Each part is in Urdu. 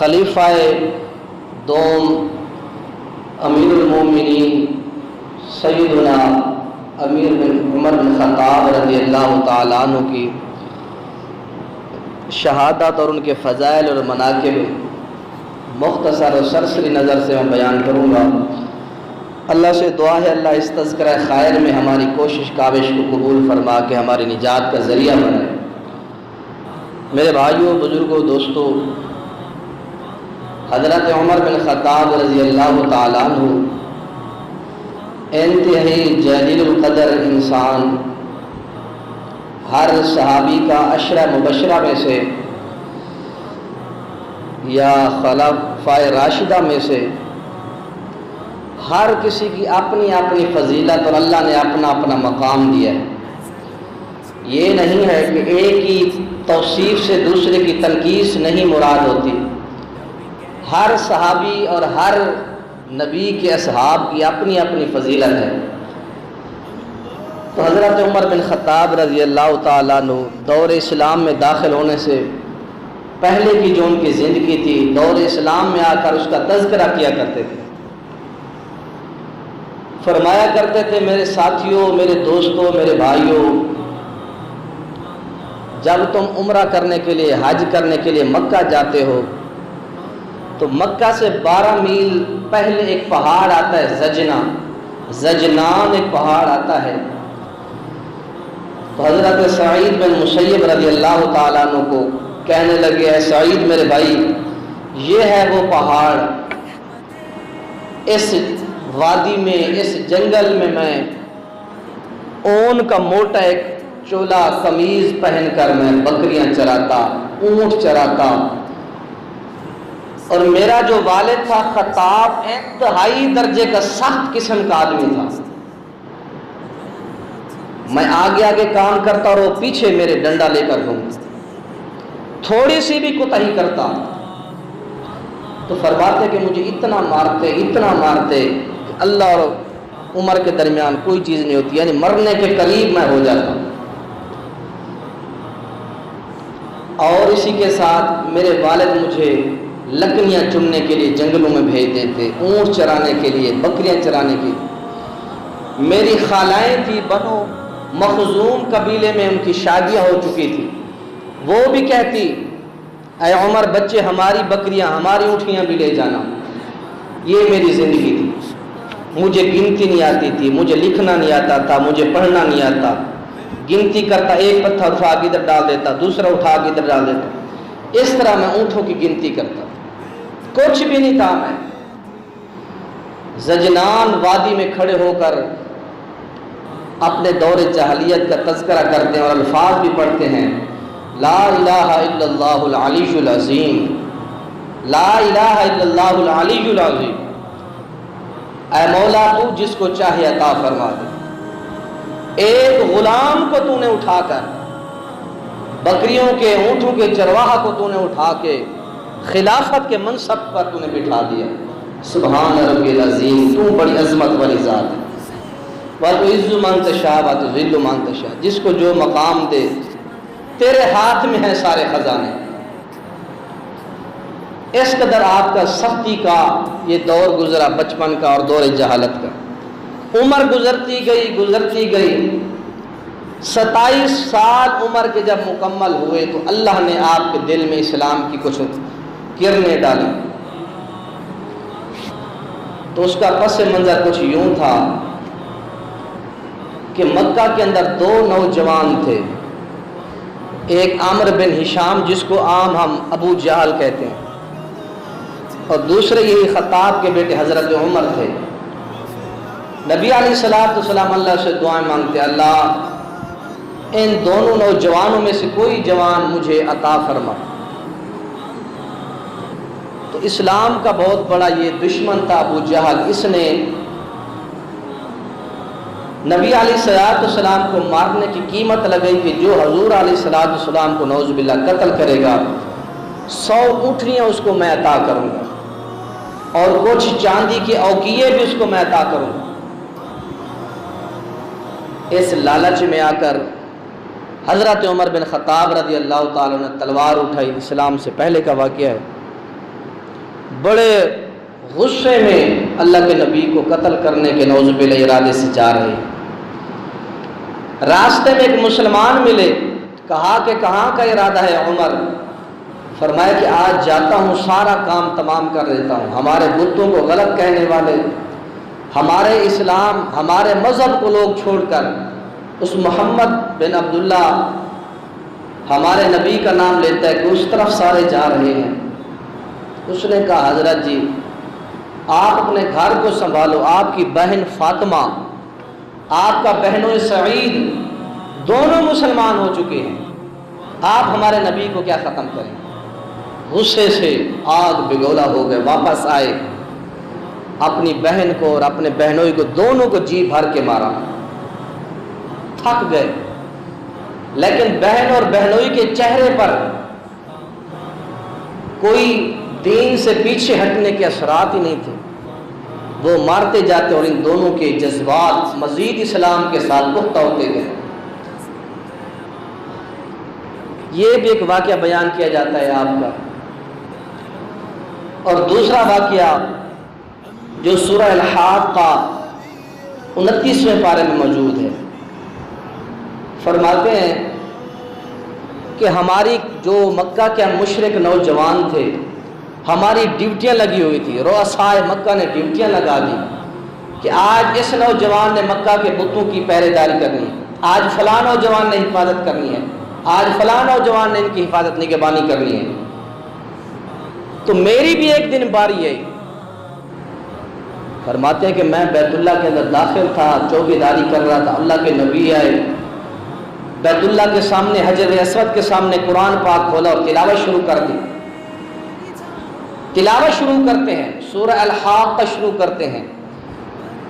خلیفہ دوم امیر المومنین سیدنا امیر بن عمر بن خطاب رضی اللہ تعالیٰ عنہ کی شہادت اور ان کے فضائل اور مناقب مختصر اور سرسری نظر سے میں بیان کروں گا۔ اللہ سے دعا ہے اللہ اس تذکرہ خیر میں ہماری کوشش کاوش کو قبول فرما کے ہماری نجات کا ذریعہ بنائے۔ میرے بھائیوں، بزرگوں، دوستوں، حضرت عمر بن خطاب رضی اللہ تعالیٰ عنہ انتہائی جلیل القدر انسان، ہر صحابی کا عشرہ مبشرہ میں سے یا خلفائے راشدہ میں سے ہر کسی کی اپنی اپنی فضیلت اور اللہ نے اپنا اپنا مقام دیا ہے۔ یہ نہیں ہے کہ ایک ہی توصیف سے دوسرے کی تنقیص نہیں مراد ہوتی، ہر صحابی اور ہر نبی کے اصحاب کی اپنی اپنی فضیلت ہے۔ تو حضرت عمر بن خطاب رضی اللہ تعالیٰ عنہ دور اسلام میں داخل ہونے سے پہلے کی جو ان کی زندگی تھی، دور اسلام میں آ کر اس کا تذکرہ کیا کرتے تھے، فرمایا کرتے تھے میرے ساتھیوں، میرے دوستوں، میرے بھائیوں، جب تم عمرہ کرنے کے لیے، حج کرنے کے لیے مکہ جاتے ہو تو مکہ سے 12 میل پہلے ایک پہاڑ آتا ہے، زجنان ایک پہاڑ آتا ہے۔ تو حضرت سعید بن مسیب رضی اللہ تعالیٰ عنہ کو کہنے لگے، اے سعید میرے بھائی، یہ ہے وہ پہاڑ، اس وادی میں، اس جنگل میں اون کا موٹا ایک چولا قمیض پہن کر میں بکریاں چراتا، اونٹ چراتا، اور میرا جو والد تھا خطاب انتہائی درجے کا سخت قسم کا آدمی تھا، میں آگے آگے کام کرتا اور وہ پیچھے میرے ڈنڈا لے کر گھومتا، تھوڑی سی بھی کوتاہی کرتا تو فرماتے کہ مجھے اتنا مارتے کہ اللہ اور عمر کے درمیان کوئی چیز نہیں ہوتی، یعنی مرنے کے قریب میں ہو جاتا۔ اور اسی کے ساتھ میرے والد مجھے لکڑیاں چننے کے لیے جنگلوں میں بھیج دیتے، اونٹ چرانے کے لیے، بکریاں چرانے کے لیے۔ میری خالائیں تھی، بنو مخزوم قبیلے میں ان کی شادیاں ہو چکی تھی، وہ بھی کہتی اے عمر بچے ہماری بکریاں، ہماری اونٹیاں بھی لے جانا۔ یہ میری زندگی تھی، مجھے گنتی نہیں آتی تھی، مجھے لکھنا نہیں آتا تھا، مجھے پڑھنا نہیں آتا، گنتی کرتا، ایک پتھر اٹھا کے ادھر ڈال دیتا، دوسرا اٹھا کے ادھر ڈال دیتا، اس طرح میں اونٹوں کی گنتی کرتا، کچھ بھی نہیں تھا۔ میں زجنان وادی میں کھڑے ہو کر اپنے دور جاہلیت کا تذکرہ کرتے ہیں اور الفاظ بھی پڑھتے ہیں، لا الہ الا اللہ العلی العظیم، لا الہ الا اللہ العلی العظیم، اے مولا تو جس کو چاہے عطا فرما دے۔ ایک غلام کو تو نے اٹھا کر، بکریوں کے، اونٹوں کے چرواہا کو تو نے اٹھا کے خلافت کے منصب پر تو نے بٹھا دیا۔ سبحان ربی العظیم، تو بڑی عظمت والی ذات ہے۔ وَتُعِزُّ مَن تَشَاءُ وَتُذِلُّ مَن تَشَاءُ، جس کو جو مقام دے، تیرے ہاتھ میں ہیں سارے خزانے۔ اس قدر آپ کا سختی کا یہ دور گزرا، بچپن کا اور دور جہالت کا۔ عمر گزرتی گئی، 27 سال عمر کے جب مکمل ہوئے تو اللہ نے آپ کے دل میں اسلام کی کچھ کرنیں ڈالی۔ تو اس کا پس منظر کچھ یوں تھا کہ مکہ کے اندر 2 نوجوان تھے، ایک عامر بن ہشام جس کو عام ہم ابو جہل کہتے ہیں، اور دوسرے یہی خطاب کے بیٹے حضرت عمر تھے۔ نبی علیہ الصلوۃ والسلام اللہ سے دعائیں مانگتے، اللہ ان دونوں نوجوانوں میں سے کوئی جوان مجھے عطا فرما۔ تو اسلام کا بہت بڑا یہ دشمن تھا ابو جہل، اس نے نبی علیہ السلام کو مارنے کی قیمت لگائی کہ جو حضور علیہ السلام کو نعوذ باللہ قتل کرے گا 100 اونٹنیاں اس کو میں عطا کروں گا اور کچھ چاندی کے اوقیے بھی اس کو میں عطا کروں گا۔ اس لالچ میں آ کر حضرت عمر بن خطاب رضی اللہ تعالیٰ نے تلوار اٹھائی، اسلام سے پہلے کا واقعہ ہے، بڑے غصے میں اللہ کے نبی کو قتل کرنے کے نعوذ باللہ ارادے سے جا رہے ہیں۔ راستے میں ایک مسلمان ملے، کہا کہ کہاں کا ارادہ ہے عمر؟ فرمایا کہ آج جاتا ہوں، سارا کام تمام کر دیتا ہوں، ہمارے بتوں کو غلط کہنے والے، ہمارے اسلام ہمارے مذہب کو لوگ چھوڑ کر اس محمد بن عبداللہ ہمارے نبی کا نام لیتا ہے کہ اس طرف سارے جا رہے ہیں۔ اس نے کہا حضرت جی آپ اپنے گھر کو سنبھالو، آپ کی بہن فاطمہ، آپ کا بہنوئی سعید دونوں مسلمان ہو چکے ہیں، آپ ہمارے نبی کو کیا ختم کریں؟ غصے سے آگ بگولا ہو گئے، واپس آئے، اپنی بہن کو اور اپنے بہنوئی کو دونوں کو جی بھر کے مارا، تھک گئے، لیکن بہن اور بہنوئی کے چہرے پر کوئی دین سے پیچھے ہٹنے کے اثرات ہی نہیں تھے، وہ مارتے جاتے اور ان دونوں کے جذبات مزید اسلام کے ساتھ پختہ ہوتے گئے۔ یہ بھی ایک واقعہ بیان کیا جاتا ہے آپ کا۔ اور دوسرا واقعہ جو سورہ الحاقہ 29ویں پارے میں موجود ہے، فرماتے ہیں کہ ہماری جو مکہ کے مشرک نوجوان تھے، ہماری ڈیوٹیاں لگی ہوئی تھی، رؤسائے مکہ نے ڈیوٹیاں لگا دی کہ آج اس نوجوان نے مکہ کے بتوں کی پہرے داری کرنی ہے، آج فلاں نوجوان نے حفاظت کرنی ہے، آج فلاں نوجوان نے ان کی حفاظت نگہبانی کرنی ہے۔ تو میری بھی ایک دن باری ہے۔ فرماتے ہیں کہ میں بیت اللہ کے اندر داخل تھا، چوکیداری کر رہا تھا، اللہ کے نبی آئے، بیت اللہ کے سامنے حجر اسود کے سامنے قرآن پاک کھولا اور تلاوت شروع کر دی۔ تلاوت شروع کرتے ہیں، سورہ الحاقہ شروع کرتے ہیں،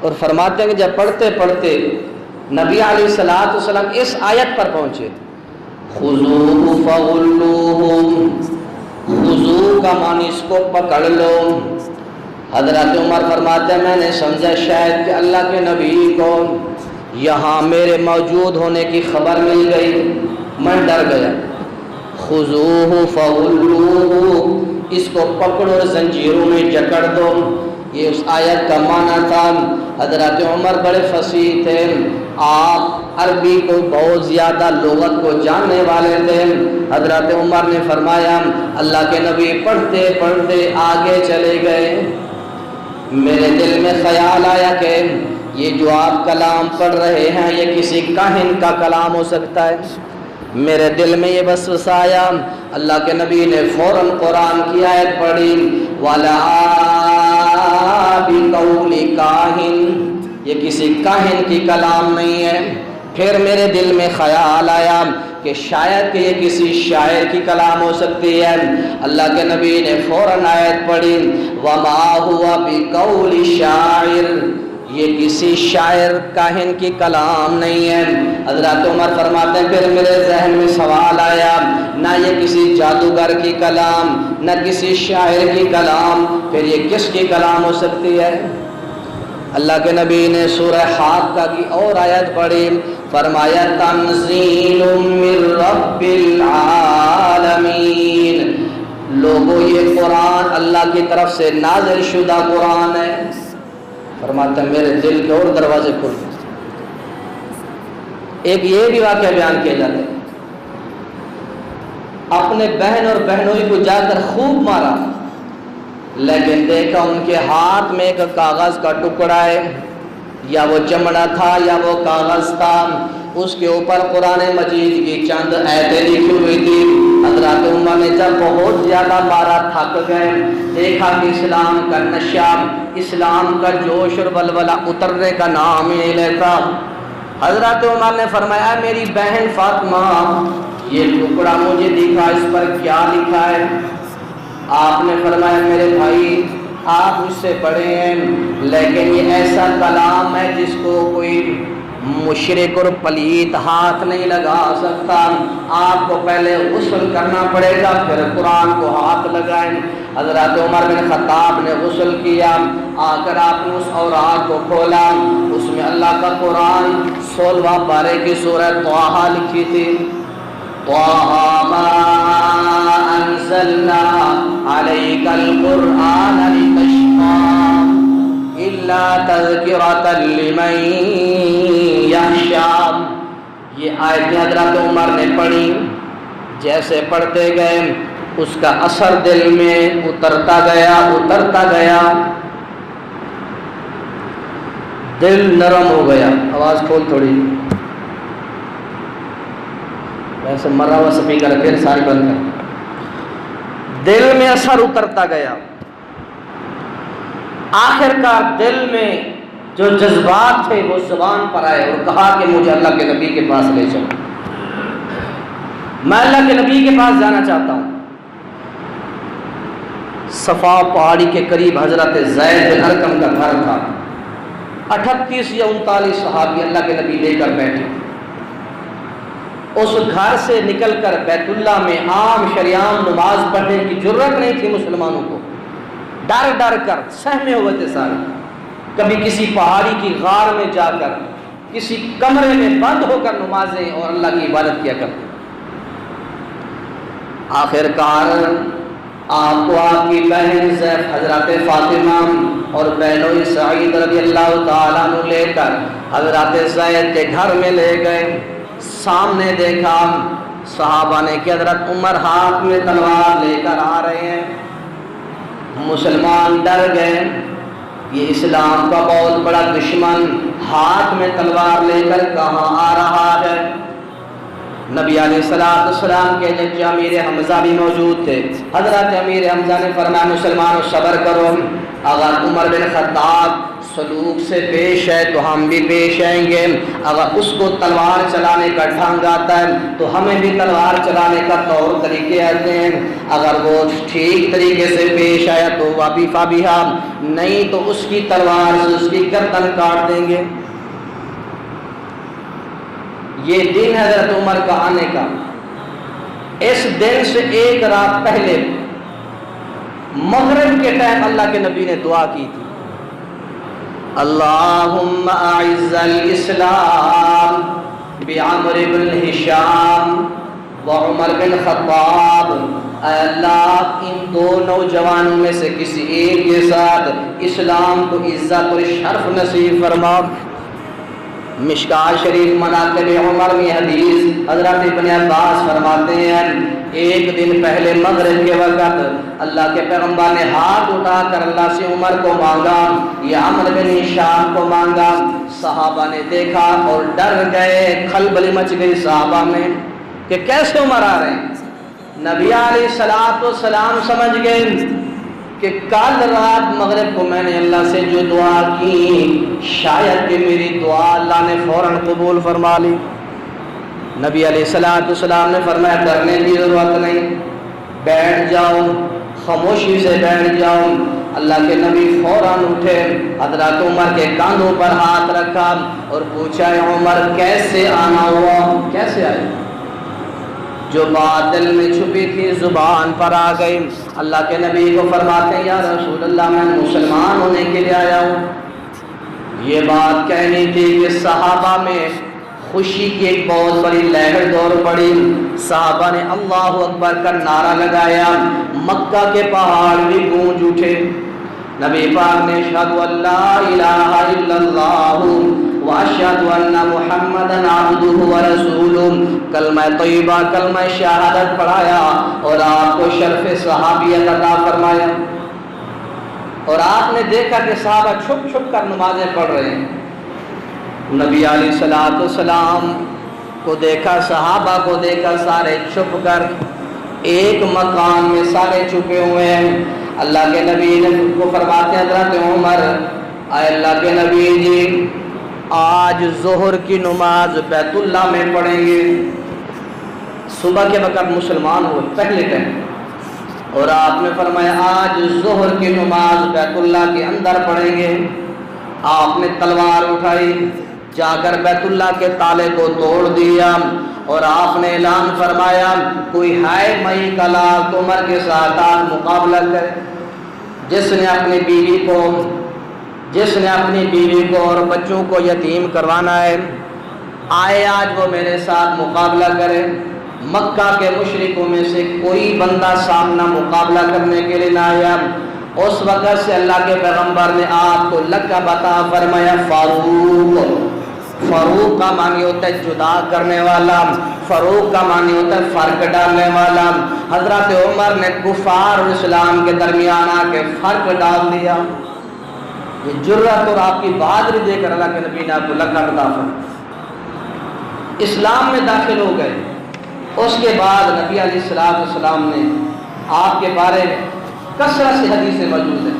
اور فرماتے ہیں کہ جب پڑھتے پڑھتے نبی علیہ الصلوۃ والسلام اس آیت پر پہنچے، خذوہ فغلوہ، خذو کا معنی اس کو پکڑ لو۔ حضرت عمر فرماتے ہیں میں نے سمجھا شاید کہ اللہ کے نبی کو یہاں میرے موجود ہونے کی خبر مل گئی، میں ڈر گیا۔ خذوہ فغلوہ، اس کو پکڑو اور زنجیروں میں جکڑ دو، یہ اس آیت کا معنی تھا۔ حضرت عمر بڑے فصیح تھے، آپ عربی کو بہت زیادہ لغت کو جاننے والے تھے۔ حضرت عمر نے فرمایا اللہ کے نبی پڑھتے پڑھتے آگے چلے گئے، میرے دل میں خیال آیا کہ یہ جو آپ کلام پڑھ رہے ہیں یہ کسی کاہن کا کلام ہو سکتا ہے۔ میرے دل میں یہ وسوسہ آیا، اللہ کے نبی نے فوراً قرآن کی آیت پڑھی، وَلَا بِقَوْلِ کَاہِن، یہ کسی کاہن کی کلام نہیں ہے۔ پھر میرے دل میں خیال آیا کہ شاید کہ یہ کسی شاعر کی کلام ہو سکتی ہے۔ اللہ کے نبی نے فوراً آیت پڑھی، وَمَا هُوَ بِقَوْلِ شَاعِرٍ، یہ کسی شاعر کاہن کی کلام نہیں ہے۔ حضرت عمر فرماتے ہیں پھر میرے ذہن میں سوال آیا، نہ یہ کسی جادوگر کی کلام، نہ کسی شاعر کی کلام، پھر یہ کس کی کلام ہو سکتی ہے؟ اللہ کے نبی نے سورہ حاقہ کی اور آیت پڑھی، فرمایا تنزیل من رب العالمین، لوگوں یہ قرآن اللہ کی طرف سے نازل شدہ قرآن ہے۔ فرماتا ہے میرے دل کے اور دروازے کھل گئے۔ ایک یہ بھی واقعہ بیان کیا جاتا ہے، اپنے بہن اور بہنوئی کو جا کر خوب مارا، لیکن دیکھا ان کے ہاتھ میں ایک کاغذ کا ٹکڑا ہے، یا وہ چمڑا تھا یا وہ کاغذ تھا، اس کے اوپر قرآن مجید کی چند آیتیں لکھی ہوئی تھی۔ حضرت عمر نے جب بہت زیادہ مارا، تھک گئے، دیکھا کہ اسلام کا نشہ، اسلام کا جوش اور ولولہ اترنے کا نام ہی نہیں لیتا۔ حضرت عمر نے فرمایا میری بہن فاطمہ، یہ ٹکڑا مجھے دکھا، اس پر کیا لکھا ہے؟ آپ نے فرمایا میرے بھائی آپ مجھ سے بڑے ہیں، لیکن یہ ایسا کلام ہے جس کو کوئی مشرک اور پلیت ہاتھ نہیں لگا سکتا، آپ کو پہلے غسل کرنا پڑے گا پھر قرآن کو ہاتھ لگائیں۔ حضرت عمر بن خطاب نے غسل کیا، آ کر آپ نے اس اوراق کو کھولا، اس میں اللہ کا قرآن 16واں پارے کی سورہ طٰہٰ لکھی تھی، طٰہٰ ما انزلنا علیک القرآن إلا تذكرة لمن يخشى. یہ آیتیں حضرت عمر نے پڑھی، جیسے پڑھتے گئے اس کا اثر دل میں اترتا گیا، دل نرم ہو گیا. آواز کھول تھوڑی، ویسے مرا ہوا سپیکر پھر ساری بند کر. دل میں اثر اترتا گیا، آخر کار دل میں جو جذبات تھے وہ زبان پر آئے اور کہا کہ مجھے اللہ کے نبی کے پاس لے چلو، میں اللہ کے نبی کے پاس جانا چاہتا ہوں. صفا پہاڑی کے قریب حضرت زید بن ارقم کا گھر تھا. 38 یا 39 صحابی اللہ کے نبی لے کر بیٹھے. اس گھر سے نکل کر بیت اللہ میں عام شریعام نماز پڑھنے کی جرت نہیں تھی مسلمانوں کو. ڈر کر سہمے ہوئے تھے سارے. کبھی کسی پہاڑی کی غار میں جا کر کسی کمرے میں بند ہو کر نمازیں اور اللہ کی عبادت کیا کرتے. آخر کار آپ کو آپ کی بہن حضرت فاطمہ اور بہنوئی سعید رضی اللہ تعالیٰ عنہ لے کر حضرت زید کے گھر میں لے گئے. سامنے دیکھا صحابہ نے کہ حضرت عمر ہاتھ میں تلوار لے کر آ رہے ہیں. مسلمان ڈر گئے، یہ اسلام کا بہت بڑا دشمن ہاتھ میں تلوار لے کر کہاں آ رہا ہے. نبی علیہ السلام کے جج امیر حمزہ بھی موجود تھے. حضرت امیر حمزہ نے فرمایا مسلمانوں صبر کرو، اگر عمر بن خطاب سلوک سے پیش ہے تو ہم بھی پیش آئیں گے. اگر اس کو تلوار چلانے کا ڈھنگ آتا ہے تو ہمیں بھی تلوار چلانے کا طور طریقے آتے ہیں. اگر وہ ٹھیک طریقے سے پیش آیا تو وابیفا بھی ہم نہیں تو اس کی تلوار سے اس کی گردن کاٹ دیں گے. یہ دن حضرت عمر کا آنے کا. اس دن سے ایک رات پہلے مغرب کے ٹائم اللہ کے نبی نے دعا کی تھی، اللہم اعز الاسلام بعمر بن ہشام وعمر بن خطاب. اے اللہ ان دو نوجوانوں میں سے کسی ایک کے ساتھ اسلام کو عزت اور شرف نصیب فرما. مشکاہ شریف مناقب عمر میں حدیث حضرت ابن عباس فرماتے ہیں ایک دن پہلے مغرب کے وقت اللہ کے پیغمبر نے ہاتھ اٹھا کر اللہ سے عمر کو مانگا یا عمر بن ہشام کو مانگا. صحابہ نے دیکھا اور ڈر گئے، کھلبلی مچ گئی صحابہ میں کہ کیسے عمر آ رہے ہیں. نبی علیہ السلام سمجھ گئے کہ کل رات مغرب کو میں نے اللہ سے جو دعا کی شاید کہ میری دعا اللہ نے فوراً قبول فرما لی. نبی علیہ السلام نے فرمایا ڈرنے کی ضرورت نہیں، بیٹھ جاؤ، خاموشی سے بیٹھ جاؤ. اللہ کے نبی فوراً اٹھے، حضرت عمر کے کاندھوں پر ہاتھ رکھا اور پوچھا عمر کیسے آنا ہوا، کیسے آئے؟ جو بات دل میں چھپی تھی زبان پر آ گئی. اللہ کے نبی کو فرماتے ہیں یا رسول اللہ میں مسلمان ہونے کے لیے آیا ہوں. یہ بات کہنی تھی کہ صحابہ میں خوشی کی ایک بہت بڑی لہر دور پڑی. صحابہ نے اللہ اکبر کا نعرہ لگایا، مکہ کے پہاڑ بھی گونج اٹھے. نبی پاک نے اشہد ان لا الہ الا اللہ واشہد ان محمدً عبدہ ورسولہ کلمہ طیبہ کلمہ شہادت پڑھایا اور آپ کو شرف صحابیت عطا فرمایا. اور آپ نے دیکھا کہ صحابہ چھپ چھپ کر نمازیں پڑھ رہے ہیں. نبی علیہ السلام کو دیکھا، صحابہ کو دیکھا، سارے چھپ کر ایک مکان میں سارے چھپے ہوئے ہیں. اللہ کے نبی نے کو فرماتے ہیں حضرت عمر اے اللہ کے نبی جی آج ظہر کی نماز بیت اللہ میں پڑھیں گے. صبح کے وقت مسلمان ہوئے پہلے ٹائم، اور آپ نے فرمایا آج ظہر کی نماز بیت اللہ کے اندر پڑھیں گے. آپ نے تلوار اٹھائی، جا کر بیت اللہ کے تالے کو توڑ دیا اور آپ نے اعلان فرمایا کوئی ہے مئی کلا عمر کے ساتھ آپ مقابلہ کرے. جس نے اپنی بیوی کو اور بچوں کو یتیم کروانا ہے آئے آج وہ میرے ساتھ مقابلہ کرے. مکہ کے مشرکوں میں سے کوئی بندہ سامنا مقابلہ کرنے کے لیے نہ آیا. اس وقت سے اللہ کے پیغمبر نے آپ کو لقب عطا فرمایا فاروق۔ فاروق کا معنی ہوتا ہے جدا کرنے والا، فاروق کا معنی ہوتا ہے فرق ڈالنے والا۔ حضرت عمر نے کفار اور اسلام کے درمیان آ کے فرق ڈال دیا۔ یہ جرأت اور آپ کی بہادری دے کر اللہ کے نبی نے آپ کو لقب عطا فرمایا۔ اسلام میں داخل ہو گئے۔ اس کے بعد نبی علیہ السلام نے آپ کے بارے میں کثرت سے حدیثیں موجود ہیں۔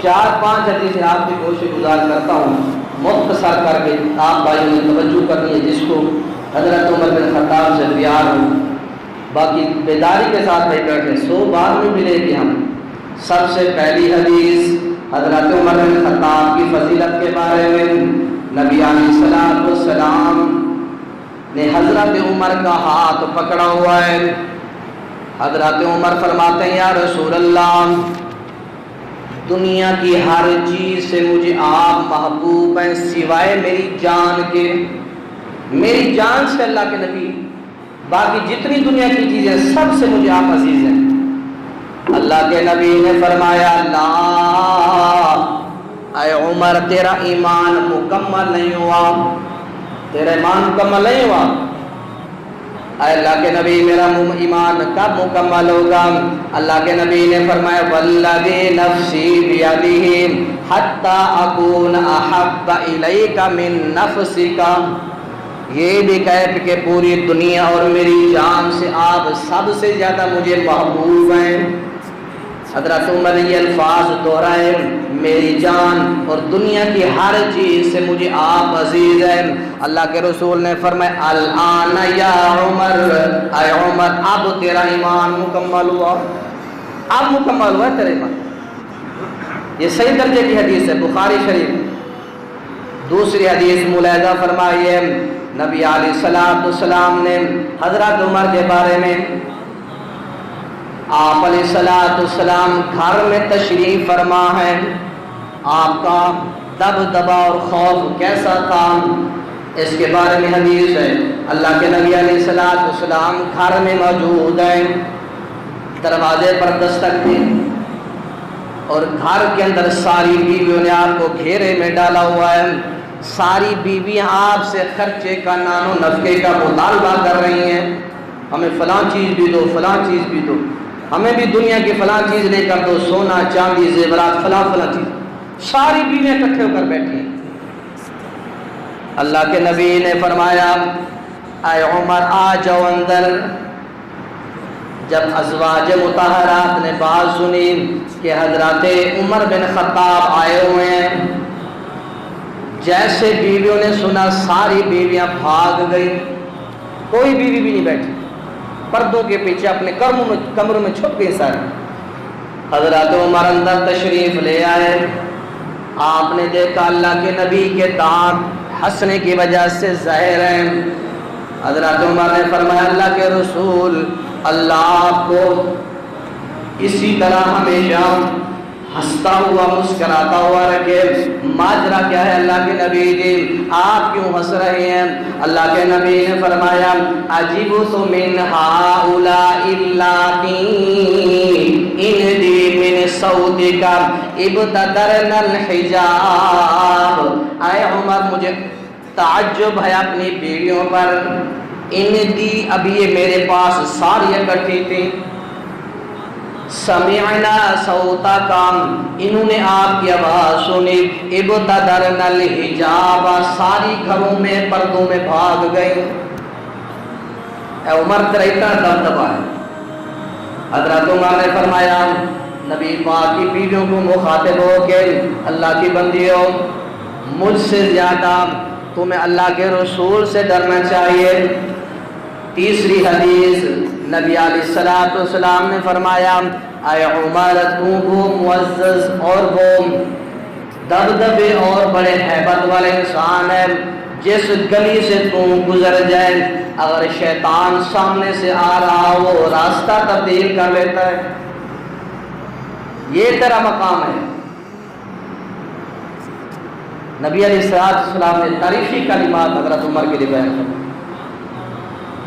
4-5 حدیثیں آپ کی کوشش گزار کرتا ہوں مختصر کر کے، آپ بھائیوں نے توجہ کرنی ہے جس کو حضرت عمر بن خطاب سے پیار ہو، باقی بیداری کے ساتھ نہیں بیٹھے، 100 بار میں ملے گی ہم۔ سب سے پہلی حدیث حضرت عمر بن خطاب کی فضیلت کے بارے میں، نبی علیہ السلام نے حضرت عمر کا ہاتھ پکڑا ہوا ہے۔ حضرت عمر فرماتے ہیں یا رسول اللہ، دنیا کی ہر چیز سے مجھے آپ محبوب ہیں سوائے میری جان کے۔ میری جان سے اللہ کے نبی، باقی جتنی دنیا کی چیزیں سب سے مجھے آپ عزیز ہیں۔ اللہ کے نبی نے فرمایا لا، اے عمر تیرا ایمان مکمل نہیں ہوا، تیرا ایمان مکمل نہیں ہوا۔ اے اللہ کے نبی میرا ایمان کب مکمل ہوگا؟ اللہ کے نبی نے فرمایا والذی نفسی بیدہ حتی اکون احب الیک من نفسک۔ یہ بھی کہہ کہ پوری دنیا اور میری جان سے آپ سب سے زیادہ مجھے محبوب ہیں۔ حضرت عمر نے یہ الفاظ دہرائے، میری جان اور دنیا کی ہر چیز سے مجھے آپ عزیز ہیں۔ اللہ کے رسول نے فرمایا الآن یا عمر، اے عمر اب تیرا ایمان مکمل ہوا، اب مکمل ہوا تیرا ایمان۔ یہ صحیح درجے کی حدیث ہے، بخاری شریف۔ دوسری حدیث ملاحظہ فرمائیے، نبی علیہ السلام نے حضرت عمر کے بارے میں، آپ علیہ السلام گھر میں تشریف فرما ہے، آپ کا دبدبا اور خوف کیسا تھا اس کے بارے میں حدیث ہے۔ اللہ کے نبی علیہ السلام گھر میں موجود ہیں، دروازے پر دستک دی اور گھر کے اندر ساری بیویوں نے آپ کو گھیرے میں ڈالا ہوا ہے۔ ساری بیویاں آپ سے خرچے کا نان و نفقے کا مطالبہ کر رہی ہیں، ہمیں فلاں چیز بھی دو، فلاں چیز بھی دو، ہمیں بھی دنیا کی فلاں چیز لے کر دو، سونا چاندی زیورات فلاں فلاں چیز۔ ساری بیویاں اکٹھے ہو کر بیٹھی ہیں۔ اللہ کے نبی نے فرمایا اے عمر آ جاؤ اندر۔ جب ازواج مطہرات نے بات سنی کہ حضرت عمر بن خطاب آئے ہوئے ہیں، جیسے بیویوں نے سنا ساری بیویاں بھاگ گئی، کوئی بیوی بھی نہیں بیٹھی، پردوں کے پیچھے اپنے کمروں میں چھپ گئی ساری۔ حضرت عمر اندر تشریف لے آئے، آپ نے دیکھا اللہ کے نبی کے دانت ہنسنے کی وجہ سے ظاہر ہیں۔ حضرت عمر نے فرمایا اللہ کے رسول، اللہ آپ کو اسی طرح ہمیشہ ہنستا ہوا مسکراتا ہوا رکھے۔ ماجرا کیا ہے اللہ کے نبی جی، آپ کیوں ہنس رہے ہیں؟ اللہ کے نبی نے فرمایا عجبت من ہؤلاء اللاتی اندی من صوتک ابتدرن الحجاب۔ اے عمر مجھے تعجب ہے اپنی بیویوں پر، اندی ابھی یہ میرے پاس ساری اکٹھی تھی، سمعنا صوتک انہوں نے آپ کی آواز سنی، ابتدرن الحجاب ساری گھروں میں پردوں میں بھاگ گئی۔ اے عمر تیرا اتنا دبدبا ہے۔ حضرت عمر نے فرمایا نبی پاک کی بیویوں کو مخاطب ہو کے اللہ کی بندیوں، مجھ سے زیادہ تمہیں اللہ کے رسول سے ڈرنا چاہیے۔ تیسری حدیث نبی علیہ السلام نے فرمایا اے عمر تو وہ معزز اور وہ دبدبے اور بڑے ہیبت والے انسان ہے، جس گلی سے تو گزر جائے اگر شیطان سامنے سے آ رہا وہ راستہ تبدیل کر لیتا ہے، یہ تیرا مقام ہے۔ نبی علیہ السلام نے تعریفی کلمات حضرت عمر کے لیے بیان کیا۔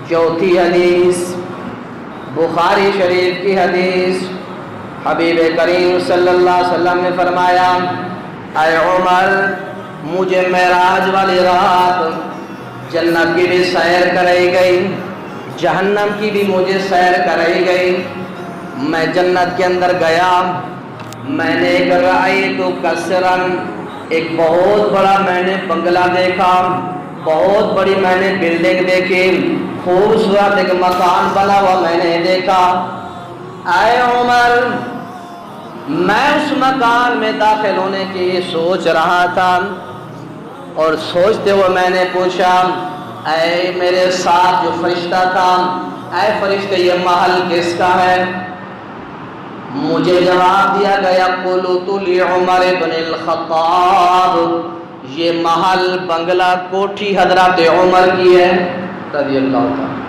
چوتھی حدیث بخاری شریف کی حدیث، حبیب کریم صلی اللہ علیہ وسلم نے فرمایا اے عمر مجھے معراج والی رات جنت کی بھی سیر کرائی گئی، جہنم کی بھی مجھے سیر کرائی گئی۔ میں جنت کے اندر گیا، میں نے ایک رأیت قصرن، ایک بہت بڑا میں نے بنگلہ دیکھا، بہت بڑی میں نے بلڈنگ دیکھی، خوبصورت ایک مکان بنا ہوا میں نے دیکھا۔ اے عمر میں اس مکان میں داخل ہونے کی سوچ رہا تھا، اور سوچتے ہوئے میں نے پوچھا اے میرے ساتھ جو فرشتہ تھا، اے فرشتے یہ محل کس کا ہے؟ مجھے جواب دیا گیا قلت لعمر بن الخطاب، یہ محل بنگلہ کوٹھی حضرت عمر کی ہے رضی اللہ تعالیٰ،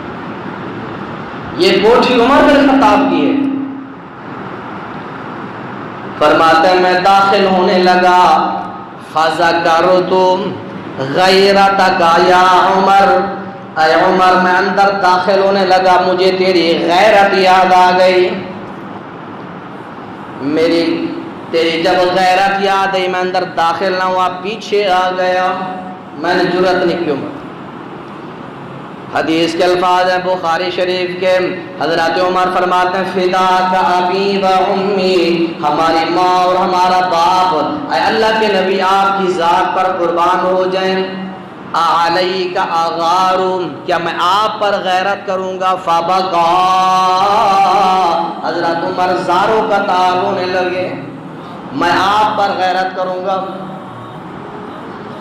یہ کوٹھی عمر بن الخطاب کی ہے۔ فرماتے ہیں میں داخل ہونے لگا، فذکرت غیرتک یا عمر، اے عمر میں اندر داخل ہونے لگا، مجھے تیری غیرت یاد آ گئی، میری تیری جب غیرت یاد آئی میں اندر داخل نہ ہوا، پیچھے آ گیا، میں نے جرأت نہیں کیوں۔ حدیث کے الفاظ ہیں بخاری شریف کے، حضرت عمر فرماتے ہیں فداک ابی و امی، ہماری ماں اور ہمارا باپ اے اللہ کے نبی آپ کی ذات پر قربان ہو جائیں، علیک اغار، کیا میں آپ پر غیرت کروں گا؟ فبکا، حضرت عمر زاروں کا تار ہونے لگے، میں آپ پر غیرت کروں گا؟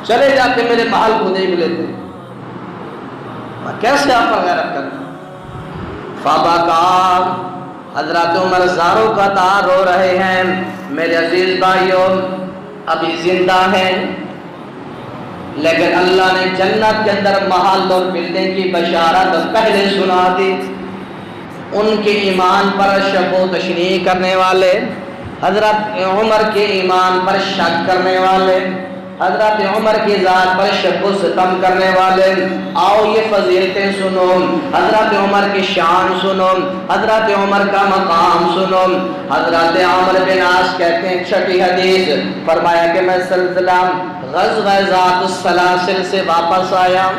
چلے جاتے میرے محل کو دیکھ لیتے، میں کیسے آپ پر غیرت کروں؟ فبکا، حضرت عمر زاروں کا تار رو رہے ہیں۔ میرے عزیز بھائیوں ابھی زندہ ہیں، لیکن اللہ نے جنت کے اندر محل اور بلڈنگ کی بشارت پہلے سنا دی۔ ان کے ایمان پر شک و تشریح کرنے والے، حضرت عمر کے ایمان پر شک کرنے والے، حضرت عمر کی ذات پر شک و ستم کرنے والے، آؤ یہ فضیلتیں سنو، حضرت عمر کی شان سنو، حضرت عمر کا مقام سنو۔ حضرت عمرو بن عاص کہتے ہیں چھٹی حدیث، فرمایا کہ میں سلسلہ غزوہ ذات السلاسل سے واپس آیا،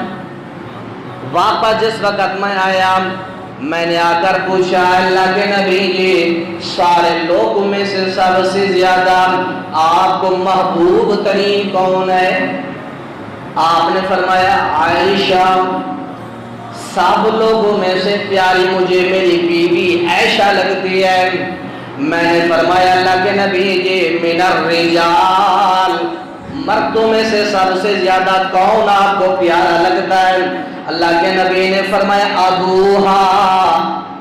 واپس جس وقت میں آیا میں نے آ کر پوچھا اللہ کے نبی جی سارے لوگوں میں سے سب سے زیادہ آپ کو محبوب ترین کون ہے؟ آپ نے فرمایا عائشہ، سب لوگوں میں سے پیاری مجھے میری بیوی عائشہ لگتی ہے۔ میں نے فرمایا اللہ کے نبی جی من الرجال، مردوں میں سے سب سے زیادہ کون آپ کو پیارا لگتا ہے؟ اللہ کے نبی نے فرمایا ابوہا،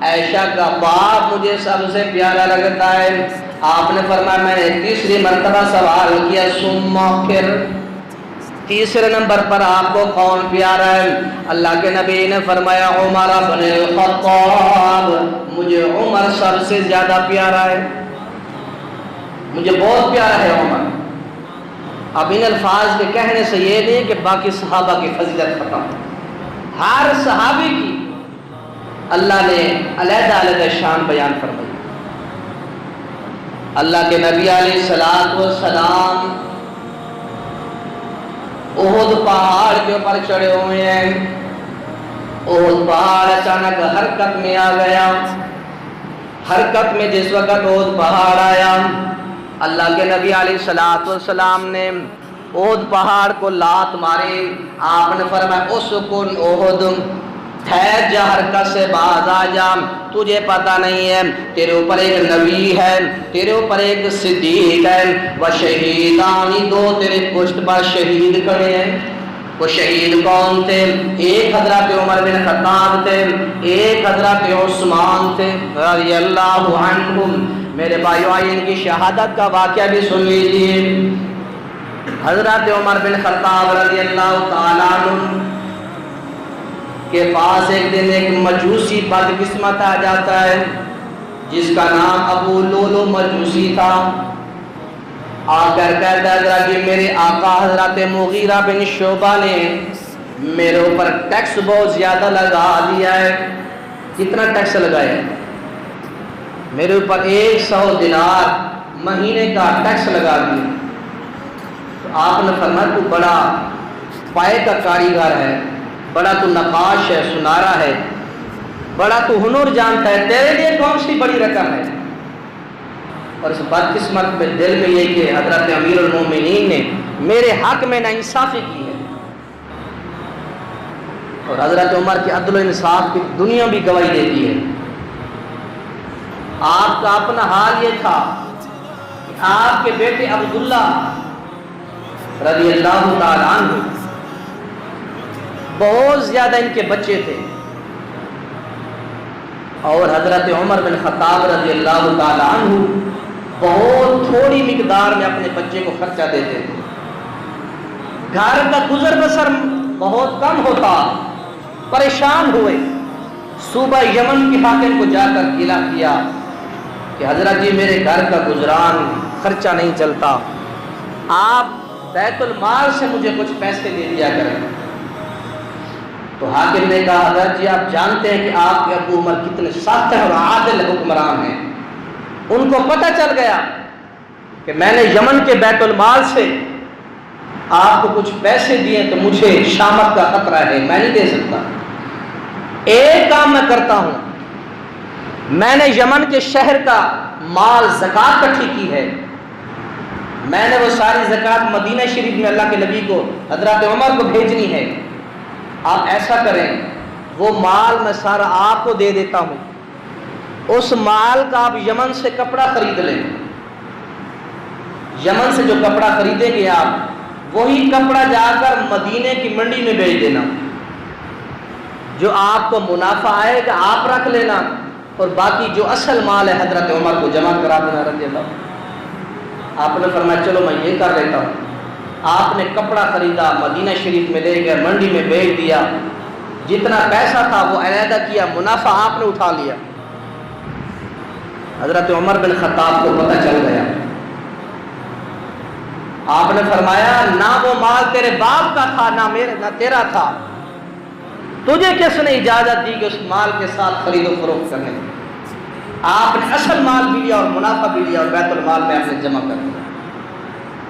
عائشہ کا باپ مجھے سب سے پیارا لگتا ہے۔ آپ نے فرمایا میں نے تیسری مرتبہ سوال کیا ثم، پھر تیسرے نمبر پر آپ کو کون پیارا ہے؟ اللہ کے نبی نے فرمایا عمر بن الخطاب، مجھے عمر سب سے زیادہ پیارا ہے، مجھے بہت پیارا ہے عمر۔ اب ان الفاظ کے کہنے سے یہ نہیں کہ باقی صحابہ کی فضیلت ختم، ہر صحابی کی اللہ نے علیحدہ علیحدہ شان بیان فرمائی۔ اللہ کے نبی علیہ الصلوۃ والسلام احد پہاڑ کے اوپر چڑھے ہوئے ہیں، احد پہاڑ اچانک حرکت میں آ گیا، حرکت میں جس وقت احد پہاڑ آیا، اللہ کے نبی علیہ الصلوۃ والسلام نے احد پہاڑ کو لات ماری، آپ نے فرمایا اسکن احد، ٹھہر جا، حرکت سے باز آ جا، تجھے پتہ نہیں ہے تیرے اوپر ایک نبی ہے، تیرے اوپر ایک صدیق ہے، وہ شہیدانی، دو تیرے پشت پر شہید کھڑے ہیں۔ وہ شہید کون تھے؟ ایک حضرت عمر بن خطاب تھے، ایک حضرت عثمان تھے رضی اللہ عنہم۔ میرے بھائیو آئیے ان کی شہادت کا واقعہ بھی سن لیجیے۔ حضرت عمر بن خطاب رضی اللہ تعالیٰ عنہ کے پاس ایک دن ایک مجوسی بدقسمت آ جاتا ہے جس کا نام ابو لولو مجوسی تھا۔ آ کر کہتا ہے کہ میرے آقا حضرت مغیرہ بن شعبہ نے میرے اوپر ٹیکس بہت زیادہ لگا دیا ہے۔ کتنا ٹیکس لگایا؟ میرے اوپر 100 دینار مہینے کا ٹیکس لگا دیا۔ تو آپ نے فرمایا تو بڑا پائے کا کاریگر ہے، بڑا تو نقاش ہے، سنارا ہے، بڑا تو ہنر جانتا ہے، تیرے لیے کون سی بڑی رقم ہے؟ اور اس بدقسمت میں دل میں یہ کہ حضرت امیر المومنین نے میرے حق میں ناانصافی کی ہے، اور حضرت عمر کی عدل و انصاف کی دنیا بھی گواہی دیتی ہے۔ آپ کا اپنا حال یہ تھا کہ آپ کے بیٹے عبداللہ رضی اللہ تعالیٰ عنہ بہت زیادہ ان کے بچے تھے، اور حضرت عمر بن خطاب رضی اللہ تعالیٰ عنہ بہت تھوڑی مقدار میں اپنے بچے کو خرچہ دیتے تھے، گھر کا گزر بسر بہت کم ہوتا۔ پریشان ہوئے، صوبہ یمن کے حاکم کو جا کر گلا کیا کہ حضرت جی میرے گھر کا گزران خرچہ نہیں چلتا، آپ بیت المال سے مجھے کچھ پیسے دے دیا کریں۔ تو حاکم نے کہا حضرت جی آپ جانتے ہیں کہ آپ کے ابو عمر کتنے سخت ہیں اور عادل حکمران ہیں، ان کو پتہ چل گیا کہ میں نے یمن کے بیت المال سے آپ کو کچھ پیسے دیے تو مجھے شامت کا خطرہ ہے، میں نہیں دے سکتا۔ ایک کام میں کرتا ہوں، میں نے یمن کے شہر کا مال زکوٰۃ اکٹھی کی ہے، میں نے وہ ساری زکوٰۃ مدینہ شریف میں اللہ کے نبی کو حضرت عمر کو بھیجنی ہے، آپ ایسا کریں وہ مال میں سارا آپ کو دے دیتا ہوں، اس مال کا آپ یمن سے کپڑا خرید لیں، یمن سے جو کپڑا خریدیں گے آپ وہی کپڑا جا کر مدینے کی منڈی میں بیچ دینا، جو آپ کو منافع آئے گا آپ رکھ لینا، اور باقی جو اصل مال ہے حضرت عمر کو جمع کرا دینا رضی اللہ۔ آپ نے فرمایا چلو میں یہ کر لیتا ہوں۔ آپ نے کپڑا خریدا، مدینہ شریف میں لے گئے، منڈی میں بیچ دیا، جتنا پیسہ تھا وہ علیحدہ کیا، منافع آپ نے اٹھا لیا۔ حضرت عمر بن خطاب کو پتہ چل گیا، آپ نے فرمایا نہ وہ مال تیرے باپ کا تھا نہ تیرا تھا، تجھے کس نے اجازت دی کہ اس مال کے ساتھ خرید و فروخت کرنے؟ آپ نے اصل مال بھی لیا اور منافع بھی لیا اور بیت المال میں آپ نے جمع کر دیا۔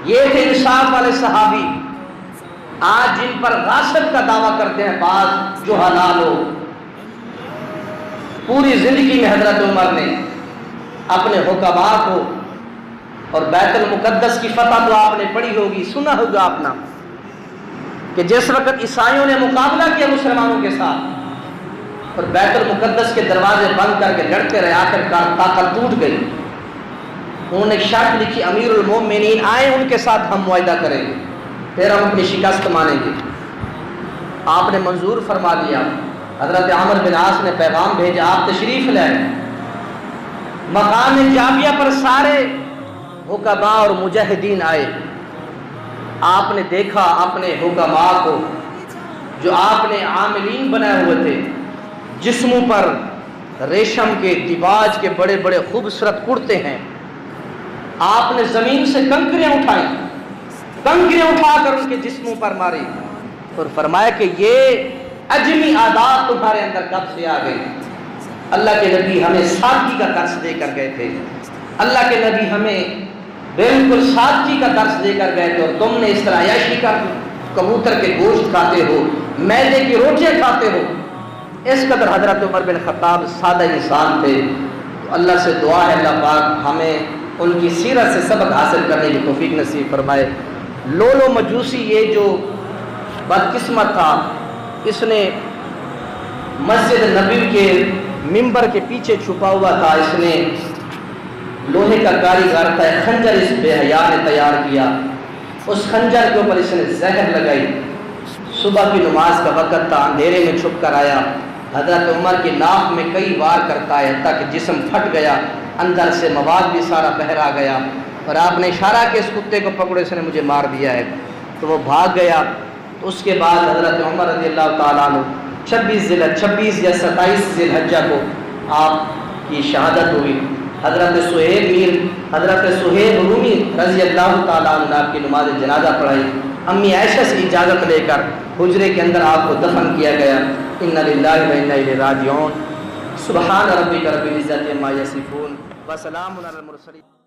یہ تھے انصاف والے صحابی۔ آج جن پر غاصب کا دعویٰ کرتے ہیں بعض جو حلال ہو، پوری زندگی میں حضرت عمر نے اپنے حکماء کو، اور بیت المقدس کی فتح تو آپ نے پڑھی ہوگی، سنا ہوگا آپ نے کہ جس وقت عیسائیوں نے مقابلہ کیا مسلمانوں کے ساتھ اور بیت المقدس کے دروازے بند کر کے لڑتے رہے، آخر کار طاقت ٹوٹ گئی، انہوں نے شرط لکھی امیر المومنین آئیں ان کے ساتھ ہم معاہدہ کریں گے، پھر ہم اپنی شکست مانیں گے۔ آپ نے منظور فرما لیا۔ حضرت عمر بن عاص نے پیغام بھیجا آپ تشریف لائیں۔ مقام جابیہ پر سارے حکماء اور مجاہدین آئے، آپ نے دیکھا اپنے حکماء کو جو آپ نے عاملین بنائے ہوئے تھے، جسموں پر ریشم کے دیباج کے بڑے بڑے خوبصورت کرتے ہیں، آپ نے زمین سے کنکریاں اٹھائیں، کنکریاں اٹھا کر ان کے جسموں پر ماری اور فرمایا کہ یہ اجمی عادات تمہارے اندر کب سے آ گئی؟ اللہ کے نبی ہمیں سادگی کا درس دے کر گئے تھے، اللہ کے نبی ہمیں بالکل سادگی کا درس دے کر گئے تھے، اور تم نے اس طرح عیاشی کا کبوتر کے گوشت کھاتے ہو، میدے کی روٹیاں کھاتے ہو۔ اس قدر حضرت عمر بن خطاب سادہ انسان تھے۔ تو اللہ سے دعا ہے اللہ پاک ہمیں ان کی سیرت سے سبق حاصل کرنے کی توفیق نصیب فرمائے۔ لولو مجوسی یہ جو بدقسمت تھا، اس نے مسجد نبوی کے ممبر کے پیچھے چھپا ہوا تھا، اس نے لوہے کا کاریگر تھا، خنجر اس بے حیا نے تیار کیا، اس خنجر کے اوپر اس نے زہر لگائی۔ صبح کی نماز کا وقت تھا، اندھیرے میں چھپ کر آیا، حضرت عمر کی ناک میں کئی وار کرتا ہے حتیٰ کہ جسم پھٹ گیا، اندر سے مواد بھی سارا باہر آ گیا، اور آپ نے اشارہ کہ اس کتے کو پکڑو، اس نے مجھے مار دیا ہے، تو وہ بھاگ گیا۔ تو اس کے بعد حضرت عمر رضی اللہ تعالیٰ عنہ 26 یا 27 ذی الحجہ کو آپ کی شہادت ہوئی۔ حضرت صہیب رومی رضی اللہ تعالیٰ عنہ آپ کی نماز جنازہ پڑھائی، امی عائشہ سے اجازت لے کر حجرے کے اندر آپ کو دفن کیا گیا۔ انا للہ و انا الیہ راجعون۔ سبحان ربک رب العزۃ عما یصفون۔ وسلام علی المرسلین.